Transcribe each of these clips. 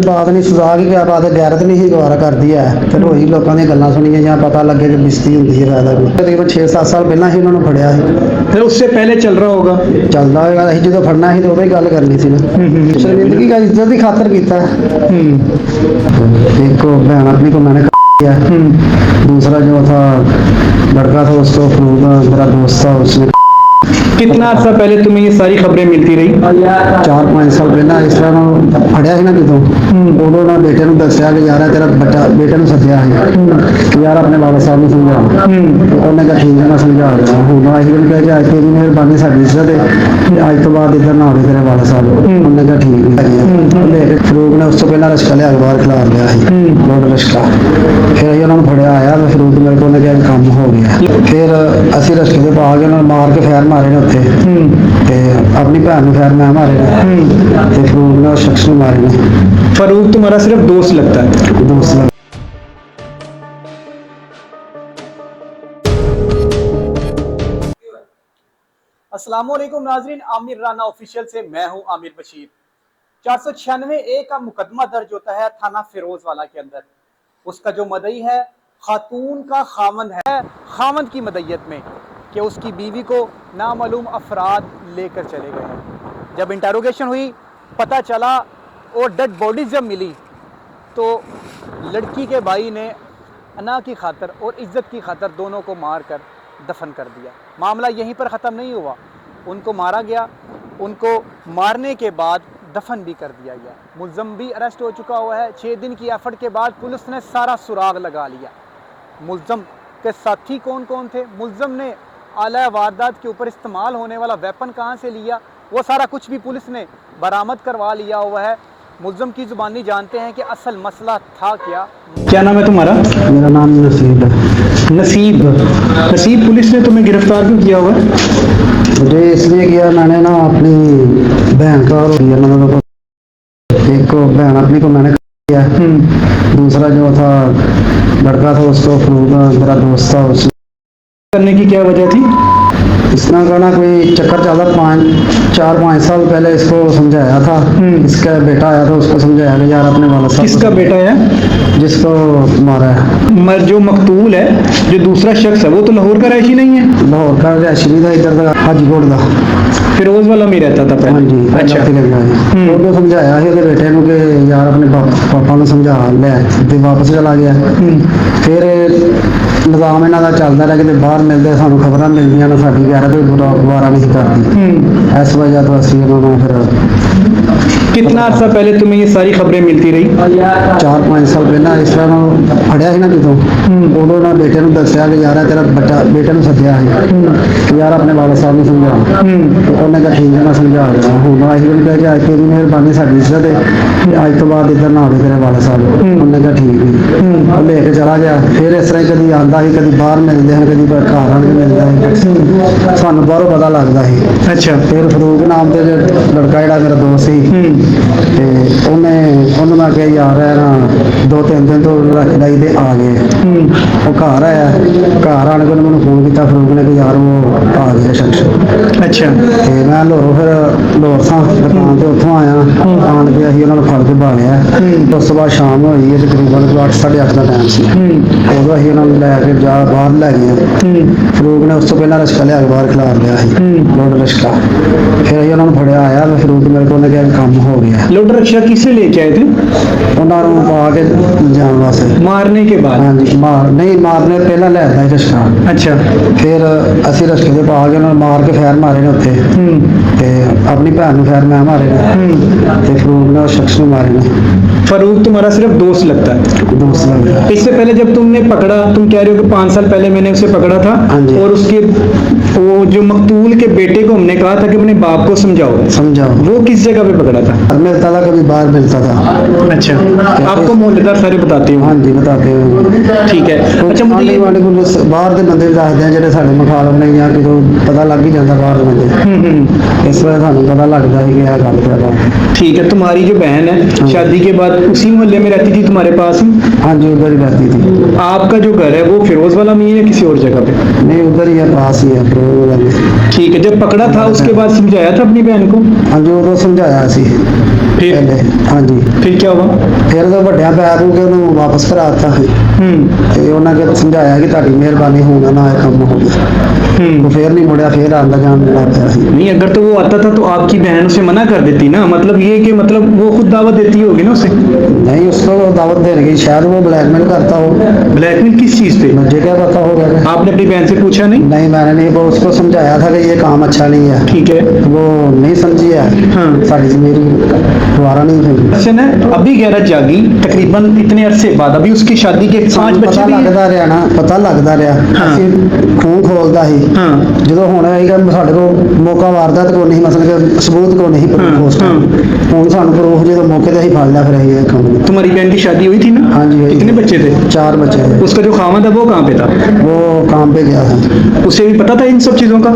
बात नहीं सुधा की क्या बात है, गैरत नहीं ही गवारा करती है। फिर वही लोगों दी गल्लां सुनिए ਜਾਂ पता लगे कि बिस्ती होंदी है फायदा कोई। तकरीबन 6-7 साल पहला ही उन्होंने फड़िया है। फिर उससे पहले चल रहा होगा। ਚੱਲਦਾ ਹੋਏਗਾ, ਅਸੀਂ ਜਦੋਂ ਫੜਨਾ ਸੀ ਤਾਂ ਉਦੋਂ ਹੀ ਗੱਲ ਕਰਨੀ ਸੀ ਨਾ। ਸ਼ਰਮਿੰਦਗੀ ਦਾ ਇੱਜ਼ਤ ਦੀ ਖਾਤਰ ਕੀਤਾ है। एक बहन अपनी को मैंने किया, दूसरा जो था लड़का था उसको मेरा दोस्त था उसने। कितना अर्सा पहले तुम्हें ये सारी खबरें मिलती रही? 4-5 साल पहला इस तरह फड़िया ਸੀ ना ਜਦੋਂ ਉਦੋਂ ਨਾ ਬੇਟੇ ਨੂੰ ਦੱਸਿਆ ਕਿ ਯਾਰ ਤੇਰਾ ਬੱਚਾ, ਬੇਟੇ ਨੂੰ ਸੱਦਿਆ ਸੀ ਕਿ ਯਾਰ ਆਪਣੇ ਵਾਲਾ ਸਾਹਿਬ ਨੂੰ ਸਮਝਾ। ਉਹਨੇ ਕਿਹਾ ਠੀਕ ਹੈ ਮੈਂ ਸਮਝਾ ਰਿਹਾ। ਹੁਣ ਅਸੀਂ ਉਹਨੂੰ ਕਿਹਾ ਕਿ ਅੱਜ ਤੇਰੀ ਮਿਹਰਬਾਨੀ ਸਾਡੀ ਇੱਜ਼ਤ ਹੈ, ਅੱਜ ਤੋਂ ਬਾਅਦ ਇੱਧਰ ਨਾ ਆਵੇ ਤੇਰੇ ਵਾਲਾ ਸਾਹਿਬ। ਉਹਨੇ ਕਿਹਾ ਠੀਕ ਹੈ। ਲੈ ਕੇ ਫਰੂਕ ਨੇ ਉਸ ਤੋਂ ਪਹਿਲਾਂ ਰਸ਼ਕਾ ਲਿਆ ਕੇ ਬਾਹਰ ਖਿਲਾਰ ਲਿਆ ਸੀ, ਲੋਡ ਰਸ਼ਕਾ। ਫਿਰ ਅਸੀਂ ਉਹਨਾਂ ਨੂੰ ਫੜਿਆ ਆਇਆ ਤੇ ਫਰੂਕ ਮੇਰੇ ਕੋਲ ਨੇ ਕਿਹਾ ਕੰਮ ਹੋ ਗਿਆ। ਫਿਰ ਅਸੀਂ ਰਸ਼ਕੇ ਦੇ ਪਾ ਕੇ ਉਹਨਾਂ ਨੂੰ ਮਾਰ ਕੇ ਫੈਰ ਮਾਰੇ ਨੇ ਉੱਥੇ ਤੇ अपनी भैन ਨੂੰ फैर मैं मारे ने ते फरूक ने उस शख्स ਨੂੰ मारे ने। फरूक तुम्हारा सिर्फ दोस्त लगता है? दोस्त लग अस्सलामुअलैकुम नाजरीन, आमिर राना ऑफिशियल से मैं हूं आमिर बशीर। 496A का मुकदमा दर्ज होता है थाना फिरोज वाला के अंदर। उसका जो मदई है खातून का खामंद है, खामंद की मदयत में कि उसकी बीवी को नामालूम अफराद लेकर चले गए हैं। जब इंटरोगेशन हुई पता चला और डेड बॉडी जब मिली तो लड़की के भाई ने अना की खातर और इज्जत की खातर दोनों को मार कर दफन कर दिया। मामला यहीं पर ख़त्म नहीं हुआ, उनको मारा गया, उनको मारने के बाद दफन भी कर दिया गया। मुल्ज़म भी अरेस्ट हो चुका हुआ है। 6 दिन की एफर्ट के बाद पुलिस ने सारा सुराग लगा लिया। मुल्ज़म के साथी कौन कौन थे, मुल्ज़म ने आला वारदात के ऊपर इस्तेमाल होने वाला वेपन कहाँ से लिया, वो सारा कुछ भी पुलिस ने बरामद करवा लिया हुआ है। मुल्ज़म की ज़ुबानी जानते हैं कि असल मसला था क्या। क्या नाम है तुम्हारा? मेरा नाम नसीब है। नसीब। नसीब, पुलिस ने तुम्हें गिरफ्तार क्यों किया हुआ है? मुझे इसलिए किया, मैंने ना अपनी बहन का और एक बहन अपनी को मैंने किया, दूसरा जो था लड़का था उसको मेरा दोस्त था उसने। करने की क्या वजह थी? इसना कहना कोई चक्कर चला 4-5 साल पहले इसको समझाया था। इसका बेटा आया था, उसको समझाया कि यार अपने वाला साहब। किसका बेटा है? जिसको मारा है। जो मकतूल है, जो दूसरा शख्स है, वो तो लाहौर का रहायशी नहीं है? लाहौर का रहायशी नहीं था, इधर का हाजीकोट का फिरोज वाला में रहता था पहले? हाँ जी। अच्छा। ਉਹਨੂੰ ਸਮਝਾਇਆ ਸੀ ਉਹਦੇ ਬੇਟੇ ਨੂੰ ਕਿ ਯਾਰ ਆਪਣੇ ਪਾਪਾ ਨੂੰ ਸਮਝਾ ਲੈ, ਤੇ ਵਾਪਸ ਚਲਾ ਗਿਆ। ਫਿਰ ਨਿਜ਼ਾਮ ਇਹਨਾਂ ਦਾ ਚੱਲਦਾ ਰਿਹਾ ਕਿ ਬਾਹਰ ਮਿਲਦੇ ਸਾਨੂੰ ਖਬਰਾਂ ਮਿਲਦੀਆਂ ਨੇ, ਸਾਡੀ ਗੈਰਤ ਦੁਬਾਰਾ नहीं करती। इस वजह तो ਅਸੀਂ ਉਹਨਾਂ ਨੂੰ ਫਿਰ। कितना अर्सा पहले तुम्हें ये सारी खबरें मिलती रही? 4-5 साल ਪਹਿਲਾਂ ਇਸ ਤਰ੍ਹਾਂ ਨੂੰ ਫੜਿਆ ਸੀ ਨਾ ਜਦੋਂ ਉਦੋਂ ਨਾ ਬੇਟੇ ਨੂੰ ਦੱਸਿਆ ਕਿ ਯਾਰ ਤੇਰਾ ਬੱਚਾ, ਬੇਟੇ ਨੂੰ ਸੱਦਿਆ ਸੀ ਕਿ ਯਾਰ ਆਪਣੇ ਵਾਲਾ ਸਾਹਿਬ ਨੂੰ ਸਮਝਾ। ਤੇ ਉਹਨੇ ਕਿਹਾ ਠੀਕ ਹੈ ਮੈਂ ਸਮਝਾ ਰਿਹਾ। ਹੁਣ ਅਸੀਂ ਉਹਨੂੰ ਕਿਹਾ ਕਿ ਅੱਜ ਤੇਰੀ ਮਿਹਰਬਾਨੀ ਸਾਡੀ ਇੱਜ਼ਤ ਹੈ, ਅੱਜ ਤੋਂ ਬਾਅਦ ਇੱਧਰ ਨਾ ਆਵੇ ਤੇਰੇ ਵਾਲਾ ਸਾਹਿਬ। ਉਹਨੇ ਕਿਹਾ ਠੀਕ ਹੈ। ਉਹ ਲੈ ਕੇ ਚਲਾ ਗਿਆ। ਫਿਰ ਇਸ ਤਰ੍ਹਾਂ ਕਦੀ ਆਉਂਦਾ ਸੀ, ਕਦੀ ਬਾਹਰ ਮਿਲਦੇ ਹਨ, ਕਦੀ ਘਰ ਆਣ ਕੇ ਮਿਲਦਾ ਸੀ, ਸਾਨੂੰ ਬਾਹਰੋਂ ਪਤਾ ਲੱਗਦਾ ਸੀ। अच्छा। ਫਿਰ ਫਰੂਕ ਨਾਮ ਦੇ ਲੜਕਾ ਜਿਹੜਾ ਮੇਰਾ ਦੋਸਤ ਸੀ ਤੇ ਉਹਨੂੰ ਮੈਂ ਕਿਹਾ ਯਾਰ ਹੈ ਨਾ 2-3 ਦਿਨ ਤੋਂ ਰੱਖਦਾਈ ਤੇ ਆ ਗਏ। ਉਹ ਘਰ ਆਇਆ, ਘਰ ਆਣ ਕੇ ਉਹਨੇ ਮੈਨੂੰ ਫੋਨ ਕੀਤਾ ਫਰੂਕ ਨੇ ਕਿ ਯਾਰ ਉਹ ਆ ਗਿਆ ਸ਼ਖਸ। अच्छा। ਤੇ ਮੈਂ ਲਾਹੌਰੋਂ ਫਿਰ ਲਾਹੌਰ ਸਾਂ ਦੁਕਾਨ ਤੇ ਉੱਥੋਂ ਆਇਆ, ਆਣ ਕੇ ਅਸੀਂ ਉਹਨਾਂ ਨੂੰ ਫੜ ਕੇ ਭਾਲਿਆ। ਉਸ ਤੋਂ ਬਾਅਦ ਸ਼ਾਮ ਹੋਈ ਹੈ, ਤਕਰੀਬਨ 8-8:30 ਦਾ ਟਾਈਮ ਸੀ। ਉਦੋਂ ਅਸੀਂ ਉਹਨਾਂ ਨੂੰ ਲੈ ਕੇ ਬਾਹਰ ਲੈ ਗਏ। ਫਰੂਕ ਨੇ ਉਸ ਤੋਂ ਪਹਿਲਾਂ ਰਸ਼ਕਾ ਲਿਆ ਕੇ ਬਾਹਰ ਖਿਲਾਰ ਲਿਆ ਸੀ, ਲੋਡ ਰਸ਼ਕਾ। ਫਿਰ ਅਸੀਂ ਉਹਨਾਂ ਨੂੰ ਫੜਿਆ ਆਇਆ ਤੇ ਫਰੂਕ ਮੇਰੇ ਕੋਲ ਨੇ ਕਿਹਾ ਕੰਮ ਹੋ ਗਿਆ। लोड रक्षा किसे लेके आए थे? ਉਹਨਾਂ ਨੂੰ ਪਾ ਕੇ ਜਾਣ ਵਾਸਤੇ। मारने के बाद? ਹਾਂਜੀ ਨਹੀਂ ਮਾਰਨੇ ਪਹਿਲਾਂ ਲੈ ਆਇਆ ਰਸ਼ਕਾ। अच्छा। ਫਿਰ ਅਸੀਂ ਰਸ਼ਕੇ ਦੇ ਪਾ ਕੇ ਉਹਨਾਂ ਨੂੰ ਮਾਰ ਕੇ ਫੈਰ ਮਾਰੇ ਨੇ ਉੱਥੇ ਤੇ ਆਪਣੀ ਭੈਣ ਨੂੰ ਫੈਰ ਮੈਂ ਮਾਰੇ ਨੇ ਤੇ ਫਰੂਕ ਨੇ ਉਸ ਸ਼ਖਸ ਨੂੰ ਮਾਰੇ ਨੇ। फरूक तुम्हारा सिर्फ दोस्त लगता है? दोस्त लग गया। इससे पहले जब तुमने पकड़ा, तुम कह रहे हो कि 5 साल पहले मैंने उसे पकड़ा था हाँ जी। और उसके वो जो मकतूल के बेटे को हमने कहा था कि अपने बाप को समझाओ, समझाओ। वो किस जगह पे पकड़ा था? घर मिलता था, कभी बाहर मिलता था। अच्छा। आपको मोहल्लेदार सारे बताते हो? हाँ जी बताते हो। ठीक है। अच्छा, मुझे आंढी गुआंढी कोल बाहर ਦੇ ਬੰਦੇ ਦੱਸਦੇ ਆ ਜਿਹੜੇ ਸਾਡੇ ਮੁਖਾਲਫ ਨੇ ਜਾਂ ਕਿਤੋਂ ਪਤਾ ਲੱਗ ਹੀ ਜਾਂਦਾ ਬਾਹਰ ਦੇ ਬੰਦੇ। ਇਸ ਵੇਲੇ ਸਾਨੂੰ ਪਤਾ ਲੱਗਦਾ ਸੀ ਕਿ ਇਹ ਗੱਲ ਕਰਦਾ। ठीक है। तुम्हारी जो बहन है शादी के बाद उसी मोहल्ले में रहती थी तुम्हारे पास ही? हाँ जी उधर ही रहती थी। आपका जो घर है वो फिरोज वाला में ही है या किसी और जगह पे? नहीं उधर ही है, पास ही है फिरोज वाले। ठीक है। जब पकड़ा था उसके बाद समझाया था अपनी बहन को? हाँ जी उਦੋਂ ਸਮਝਾਇਆ ਸੀ। फिर पहले हाँ जी फिर क्या हुआ? ਫਿਰ ਉਹ ਵੱਡਿਆਂ ਪੈ ਪੂ ਕੇ ਉਹਨੂੰ ਵਾਪਸ ਕਰਾਤਾ ਤੇ ਉਹਨਾਂ ਕੇ ਸਮਝਾਇਆ ਕਿ ਤੁਹਾਡੀ ਮਿਹਰਬਾਨੀ ਹੋਣਾ ਨਾ ਇਹ ਕੰਮ ਹੋ ਗਿਆ ਉਹ ਫਿਰ ਨਹੀਂ ਮੁੜਿਆ ਫਿਰ ਆਂਦਾ ਜਾਣ ਲੱਗ ਪਿਆ ਸੀ नहीं, अगर तो वो आता था तो आपकी बहन उसे मना कर देती ना, मतलब ये कि मतलब वो खुद दावत देती होगी ना उसे। नहीं उसको दावत दे रही शायद वो ब्लैकमेल करता हो ब्लैकमेल किस चीज पे? मुझे क्या पता होगा आपने अपनी बहन से पूछा नहीं? नहीं मैंने नहीं वो उसको समझाया था कि ये काम अच्छा नहीं है ठीक है। वो नहीं समझी है हाँ। सारी मेरी दोबारा नहीं हुई क्वेश्चन है, अभी गैरत जागी तकरीबन इतने अरसे बाद, अभी उसकी शादी के 5 बच्चे पता भी हैं। लगता ਰਿਹਾ ਨਾ ਪਤਾ ਲੱਗਦਾ ਰਿਹਾ ਹਾਂ। ਅਸੀਂ ਖੂਨ ਖੋਲਦਾ ਸੀ हाँ ਜਦੋਂ ਹੁਣ ਆਏਗਾ ਸਾਡੇ ਕੋਲ ਮੌਕਾ ਵਾਰਦਾਤ ਕੋ ਨਹੀਂ ਮਸਲ ਕਿ ਸਬੂਤ ਕੋ ਨਹੀਂ ਹਾਂ, ਪ੍ਰੂਫ ਹਾਂ। ਹੁਣ ਸਾਨੂੰ ਪ੍ਰੂਫ ਜਦੋਂ ਮੌਕੇ ਤੇ ਅਸੀਂ ਫੜ ਲਿਆ ਫਿਰ ਅਸੀਂ ਇਹ ਕੰਮ ਕੀਤਾ। तुम्हारी बहन की शादी हुई थी ना? हाँ जी, हुई कितने थी। बच्चे थे? 4 बच्चे हैं। उसका जो खामद है वो कहाँ पे था? वो काम पे गया था उसे भी पता था इन सब चीजों का?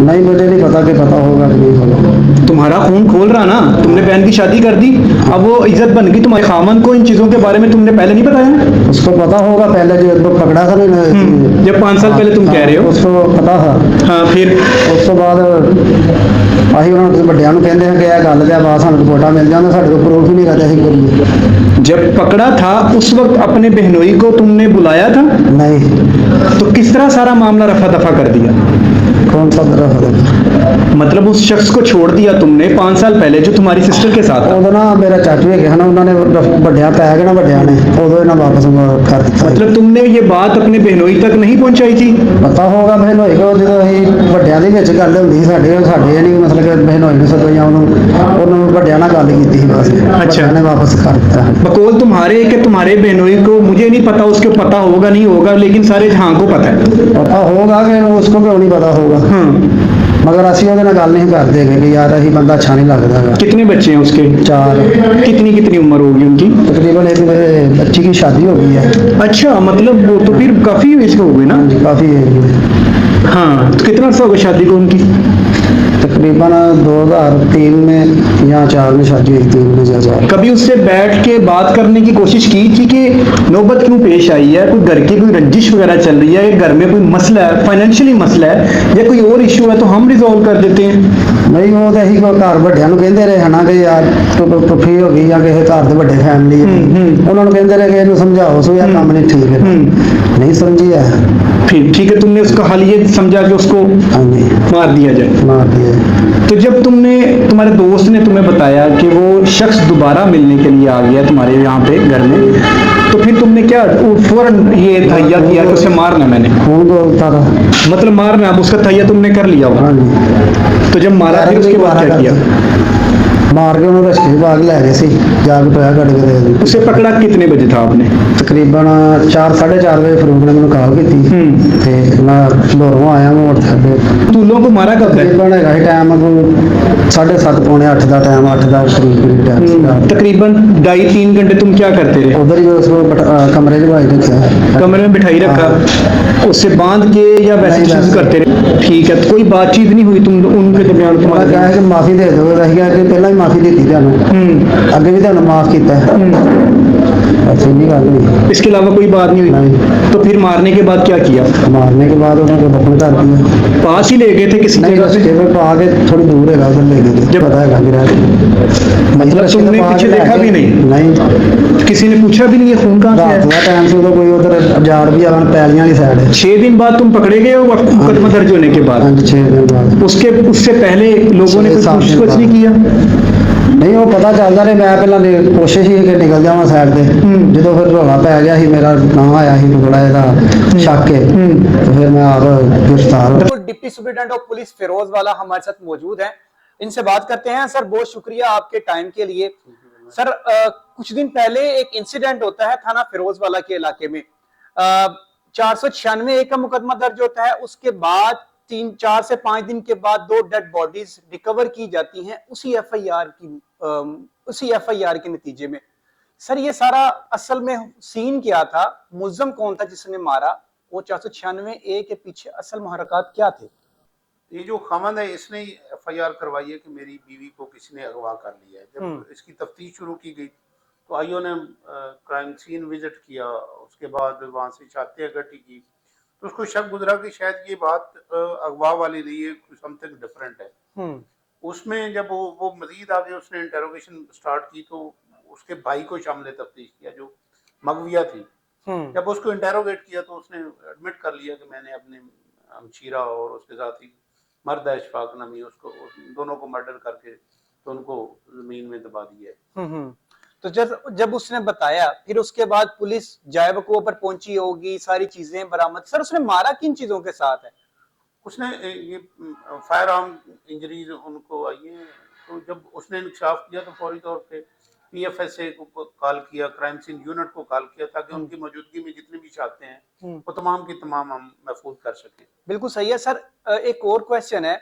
नहीं मुझे नहीं पता कि पता होगा कि नहीं होगा तुम्हारा खून खोल रहा ना, तुमने बहन की शादी कर दी, अब वो इज्जत बन गई तुम्हारे खामन को, इन चीजों के बारे में तुमने पहले नहीं बताया? उसको पता होगा पहले जो पकड़ा था ना जब 5 साल पहले तुम कह रहे हो। उसको पता था हाँ फिर ਉਸ ਤੋਂ ਬਾਅਦ ਅਸੀਂ ਉਹਨਾਂ ਨੂੰ ਵੱਡਿਆਂ ਨੂੰ ਕਹਿੰਦੇ ਹਾਂ ਕਿ ਇਹ ਗੱਲ ਤੇ ਬਾਅਦ ਸਾਨੂੰ ਰਿਪੋਰਟਾਂ ਮਿਲ ਜਾਂਦੇ ਸਾਡੇ ਕੋਲ ਪ੍ਰੂਫ ਹੀ ਨਹੀਂ ਕਰਦੇ ਅਸੀਂ ਕਰੀਏ जब पकड़ा था उस वक्त अपने बहनोई को तुमने बुलाया था, नहीं तो किस तरह सारा मामला रफा दफा कर दिया? कौन सा तरफ है मतलब उस शख्स को छोड़ दिया तुमने 5 साल पहले जो तुम्हारी सिस्टर के साथ था। ਉਦੋਂ ਨਾ ਮੇਰਾ ਚਾਚੂ ਹੈਗੇ ਹਨ ਉਹਨਾਂ ਨੇ ਵੱਡਿਆਂ ਪੈ ਗਏ ਨਾ ਵੱਡਿਆਂ ਨੇ ਉਦੋਂ ਇਹਨਾਂ ਵਾਪਸ ਕਰ ਦਿੱਤਾ मतलब तुमने ये बात अपने बहनोई तक नहीं पहुंचाई थी? ਪਤਾ ਹੋਗਾ ਬਹਿਨ ਹੋਏਗਾ ਜਦੋਂ ਅਸੀਂ ਵੱਡਿਆਂ ਦੇ ਵਿੱਚ ਗੱਲ ਹੁੰਦੀ ਸੀ ਸਾਡੇ ਨਹੀਂ ਮਤਲਬ ਕਿ ਬਹਿਨ ਹੋਈ ਨੂੰ ਸਦੋਂ ਜਾਂ ਉਹਨੂੰ ਵੱਡਿਆਂ ਨਾਲ ਗੱਲ ਕੀਤੀ ਸੀ ਬਸ ਵੱਡਿਆਂ ਨੇ ਵਾਪਸ ਕਰ ਦਿੱਤਾ बकौल तुम्हारे कि तुम्हारे बहनोई को मुझे नहीं पता, उसको पता होगा नहीं होगा, लेकिन सारे जहां को पता है। ਪਤਾ ਹੋਗਾ ਕਿ ਉਸको ਕਿਉਂ ਨਹੀਂ ਪਤਾ ਹੋਗਾ हाँ। ਮਗਰ ਅਸੀਂ ਉਹਦੇ ਨਾਲ ਗੱਲ ਨਹੀਂ ਕਰਦੇ ਕਿ ਯਾਰ ਅਸੀਂ ਬੰਦਾ ਅੱਛਾ ਨਹੀਂ ਲੱਗਦਾ ਹੈਗਾ कितने बच्चे हैं उसके? 4 कितनी कितनी उम्र होगी उनकी? तकरीबन एक मेरे बच्ची की शादी हो गई है अच्छा, मतलब वो तो फिर काफी एज के हो गए ना। जी काफ़ी एज है हाँ, तो कितना अर्सा होगा शादी को उनकी? तकरीबन 2003 में या 4 में शादी हुई थी 2004 कभी उससे बैठ के बात करने की कोशिश की थी कि नौबत क्यों पेश आई है, कोई घर की कोई रंजिश वगैरह चल रही है, घर में कोई मसला है, फाइनेंशियली मसला है या कोई और इशू है तो हम रिजॉल्व कर देते हैं? नहीं वो तो ਅਸੀਂ ਘਰ ਵੱਡਿਆਂ ਨੂੰ ਕਹਿੰਦੇ ਰਹੇ ਹਨਾ ਕਿ ਯਾਰ ਤੂੰ ਫ੍ਰੀ ਹੋ ਗਈ ਜਾਂ ਕਿਸੇ ਘਰ ਦੇ ਵੱਡੇ ਫੈਮਿਲੀ ਉਹਨਾਂ ਨੂੰ ਕਹਿੰਦੇ ਰਹੇ ਕਿ ਇਹਨੂੰ ਸਮਝਾਓ ਸੋ ਇਹ ਕੰਮ ਨਹੀਂ ਠੀਕ ਹੈ नहीं समझी है फिर ठीक है, तुमने उसका हल ये समझा कि उसको हाँ जी मार दिया जाए। मार दिया तो जब तुम्हारे दोस्त ने तुम्हें बताया कि वो शख्स दोबारा मिलने के लिए आ गया तुम्हारे यहाँ पे घर में, तो फिर तुमने क्या फौरन ये तहैया किया कि उसे मारना मैंने, खून बोलता था मतलब मारना, अब उसका तहैया तुमने कर लिया होगा। हाँ जी तो जब मारा फिर उसके बाद क्या किया? मार के ਉਹਨੂੰ ਰਸਤੇ ਬਾਗ ਲੈ ਗਏ ਸੀ ਜਾ ਕੇ ਟੋਇਆ ਕੱਢ ਕੇ ਦੇ ਦਿੱਤੀ उसे पकड़ा कितने बजे था आपने? ਤਕਰੀਬਨ 4-4:30 ਵਜੇ ਫਰੂਕ ਨੇ ਮੈਨੂੰ ਕਾਲ ਕੀਤੀ ਤੇ ਮੈਂ ਲੋਰੋਂ ਆਇਆ ਮੋੜ ਤੇ दूल्हों को मारा कब है? ਤਕਰੀਬਨ ਹੈਗਾ ਸੀ ਟਾਈਮ ਕੋ 7:30 ਪੌਣੇ 8 ਦਾ ਟਾਈਮ 8 ਦਾ ਕਰੀਬ ਟਾਈਮ ਸੀਗਾ तकरीबन 2.5-3 घंटे तुम क्या करते रहे? उधर ही उसको कमरे में भाई रखा कमरे में बिठाई रखा, उससे बांध के या वैसे ही शुरू करते रहे? ठीक है, तो कोई बातचीत नहीं हुई तुम उनके दरमियान मैं तुम्हारे? कहा कि माफी दे दो ਅਸੀਂ ਕਿਹਾ ਕਿ ਪਹਿਲਾਂ ਹੀ ਮਾਫੀ ਦਿੱਤੀ ਤੁਹਾਨੂੰ ਅੱਗੇ ਵੀ ਤੁਹਾਨੂੰ ਮਾਫ ਕੀਤਾ बस इन्नी गल हुई इसके अलावा कोई बात नहीं हुई? नहीं तो फिर मारने के बाद क्या किया? मारने के बाद उन्होंने दफन कर दिया पास ही ले गए थे किसी नहीं जगह से? रस्ते में पा के थोड़ी दूर है उधर ले गए थे जब- पता है मेरा मतलब तुमने पीछे देखा भी नहीं? नहीं किसी ने पूछा भी नहीं ये खून कहाँ रात से है? का टाइम से उधर कोई उधर जाड़ भी आवन पैलियां की साइड है 6 दिन बाद तुम पकड़े गए हो मुकदमा दर्ज होने के बाद? 6 दिन बाद उससे पहले लोगों ने 6-7 कुछ दिन कुछ नहीं किया? ਨਹੀਂ ਉਹ ਪਤਾ ਚੱਲਦਾ ਰਿਹਾ ਮੈਂ ਪਹਿਲਾਂ ਕੋਸ਼ਿਸ਼ ਹੀ ਕਿ ਨਿਕਲ ਜਾਵਾਂ ਸਾਈਡ ਤੇ ਜਦੋਂ ਫਿਰ ਰੌਲਾ ਪੈ ਗਿਆ ਸੀ ਮੇਰਾ ਨਾਂ ਆਇਆ ਸੀ ਥੋੜਾ ਇਹਦਾ ਸ਼ੱਕ ਹੈ तो फिर मैं आप गिरफ्तार हो तो deputy superintendent of police Firoz वाला हमारे साथ मौजूद हैं, इनसे बात करते हैं। सर बहुत शुक्रिया आपके टाइम के लिए। सर कुछ दिन पहले एक इंसिडेंट होता है थाना फिरोज वाला के इलाके में, 496 का मुकदमा दर्ज होता है, उसके बाद 4 से 5 दिन के बाद 2 डेड बॉडीज रिकवर की जाती हैं उसी एफआईआर के नतीजे में। सर ये सारा असल में सीन क्या था, मुल्जम कौन था जिसने मारा, वो 496 के पीछे असल मुहर्रकात क्या थे? ये जो खामन है इसने एफआईआर करवाई है कि मेरी बीवी को किसी ने अगवा कर लिया है। जब इसकी तफ्तीश शुरू की गई तो आईओ ने क्राइम सीन विजिट किया, उसके बाद वहाँ से छातियाँ इकट्ठी की तो उसको शक गुजरा कि शायद ये बात अगवा वाली नहीं है, समथिंग डिफरेंट है। उसमें जब वो मजीद आगे उसने इंटेरोगेशन स्टार्ट की तो उसके भाई को शामिल तफ्तीश किया जो मगविया थी। जब उसको इंटेरोगेट किया तो उसने एडमिट कर लिया कि मैंने अपने हमशीरा और उसके साथी मर्द है इशफाक नमी उसको दोनों को मर्डर करके तो उनको जमीन में दबा दिया है। तो जब उसने बताया, फिर उसके बाद पुलिस जायबकुआ पर पहुंची होगी, सारी चीजें बरामद। सर उसने मारा किन चीजों के साथ है? उसने ये फायर आर्म इंजरीज उनको आई है। तो जब उसने इंकशाफ किया तो फौरी तौर पे पीएफएसए को कॉल किया, क्राइम सीन यूनिट को कॉल किया ताकि उनकी मौजूदगी में जितनी भी शातें हैं वो तमाम की तमाम हम महफूज कर सकें। बिल्कुल सही है सर। एक और क्वेश्चन है,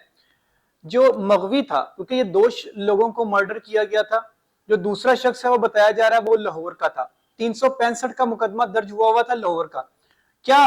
जो मगवी था, क्योंकि ये 2 लोगों को मर्डर किया गया था, जो दूसरा शख्स है वो बताया जा रहा है वो लाहौर का था। 365 का मुकदमा दर्ज हुआ था लाहौर का। क्या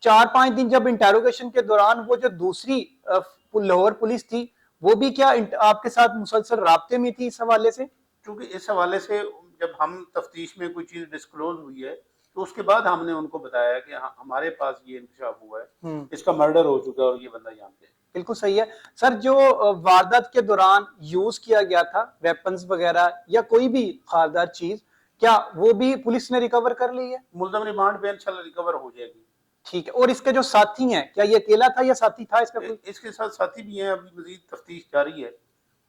4-5 दिन जब इंटेरोगेशन के दौरान वो जो दूसरी लाहौर पुलिस थी वो भी क्या आपके साथ मुसलसल राब्ते में थी इस हवाले से? क्योंकि इस हवाले से जब हम तफ्तीश में कोई चीज डिस्क्लोज हुई है तो उसके बाद हमने उनको बताया कि हमारे पास ये इंकशाफ हुआ है, इसका मर्डर हो चुका है और ये बंदा यहाँ पे है। बिल्कुल सही है सर। जो वारदात के दौरान यूज किया गया था वेपन्स वगैरह या कोई भी खारदार चीज, क्या वो भी पुलिस ने रिकवर कर ली है? मुल्ज़म रिमांड पे इंशाल्लाह रिकवर हो जाएगी। ठीक है। और इसके जो साथी हैं, क्या ये अकेला था या साथी था इसका कोई? इसके साथ साथी भी हैं, अभी मजीद तफ्तीश जारी है,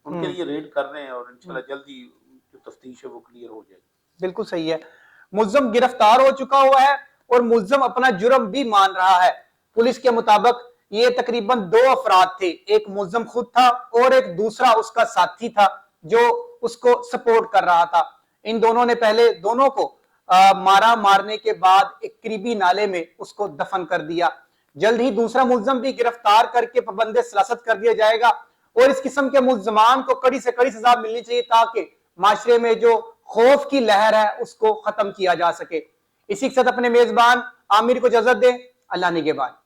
उनके लिए रेड कर रहे हैं और इंशाल्लाह जल्दी जो तफ्तीश है वो क्लियर हो जाएगी। बिल्कुल सही है। मुल्ज़म गिरफ्तार हो चुका हुआ है और मुल्ज़म अपना जुर्म भी मान रहा है। पुलिस के मुताबिक ये तकरीबन 2 अफराद थे, एक मुल्ज़म खुद था और एक दूसरा उसका साथी था जो उसको सपोर्ट कर रहा था। इन दोनों ने पहले दोनों को मारने के बाद एक करीबी नाले में उसको दफन कर दिया। जल्द ही दूसरा मुल्ज़म भी गिरफ्तार करके पाबंदे सलासत कर दिया जाएगा और इस किस्म के मुल्ज़मान को कड़ी से कड़ी सजा मिलनी चाहिए ताकि माशरे में जो खौफ की लहर है उसको खत्म किया जा सके। इसी के साथ अपने मेजबान आमिर को इजाजत दें। अल्लाह निगहबान।